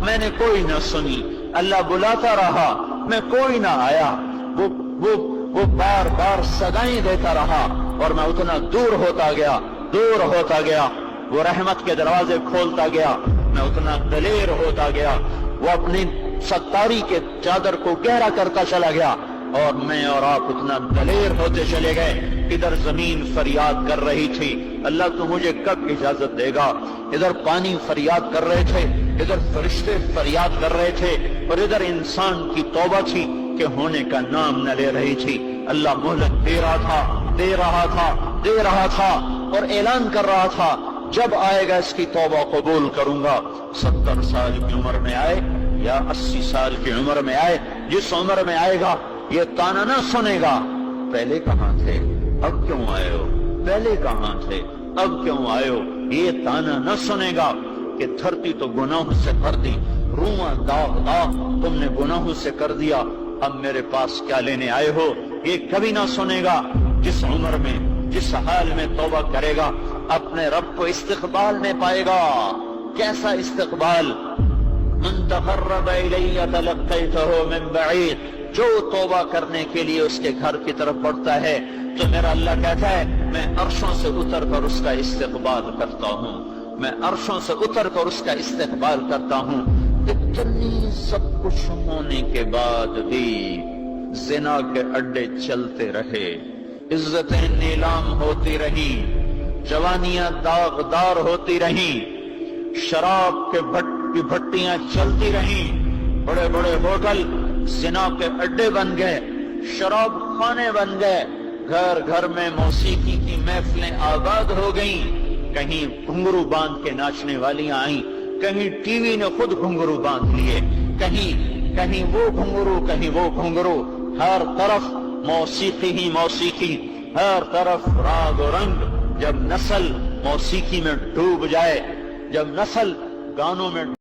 میں نے کوئی نہ سنی، اللہ بلاتا رہا میں کوئی نہ آیا، وہ بار بار صدائیں دیتا رہا اور میں اتنا دور ہوتا گیا، وہ رحمت کے دروازے کھولتا گیا، میں اتنا دلیر ہوتا گیا، وہ اپنی ستاری کے چادر کو گہرا کرتا چلا گیا اور میں اور آپ اتنا دلیر ہوتے چلے گئے۔ ادھر زمین فریاد کر رہی تھی، اللہ تو مجھے کب اجازت دے گا، ادھر پانی فریاد کر رہے تھے، ادھر فرشتے فریاد کر رہے تھے، اور ادھر انسان کی توبہ تھی کہ ہونے کا نام نہ لے رہی تھی۔ اللہ مہلت دے رہا تھا اور اعلان کر رہا تھا جب آئے گا اس کی توبہ قبول کروں گا۔ 70 سال کی عمر میں آئے یا 80 سال کی عمر میں آئے، جس عمر میں آئے گا یہ تانا نہ سنے گا، پہلے کہاں تھے اب کیوں آئے ہو، پہلے کہاں تھے اب کیوں آئے ہو، یہ تانا نہ سنے گا کہ دھرتی تو گناہوں سے بھر دی، رواں داغ تم نے گناہوں سے کر دیا، اب میرے پاس کیا لینے آئے ہو، یہ کبھی نہ سنے گا۔ جس عمر میں جس حال میں توبہ کرے گا اپنے رب کو استقبال میں پائے گا۔ کیسا استقبال؟ من تقرب الی تلقیتہ من بعید، جو توبہ کرنے کے لیے اس کے گھر کی طرف بڑھتا ہے تو میرا اللہ کہتا ہے میں عرشوں سے اتر کر اس کا استقبال کرتا ہوں، میں عرشوں سے اتر کر اس کا استقبال کرتا ہوں۔ اتنی سب کچھ ہونے کے بعد بھی زنا کے اڈے چلتے رہے، عزتیں نیلام ہوتی رہی، جوانیاں داغدار ہوتی رہیں، شراب کے بھٹیاں چلتی رہیں، بڑے بڑے ہوٹل زنا کے اڈے بن گئے، شراب خانے بن گئے، گھر گھر میں موسیقی کی محفلیں آباد ہو گئیں، کہیں گھنگرو باندھ کے ناچنے والیاں آئیں، کہیں ٹی وی نے خود گھنگرو باندھ لیے، کہیں وہ گھنگرو، ہر طرف موسیقی ہی موسیقی، ہر طرف راگ و رنگ۔ جب نسل موسیقی میں ڈوب جائے، جب نسل گانوں میں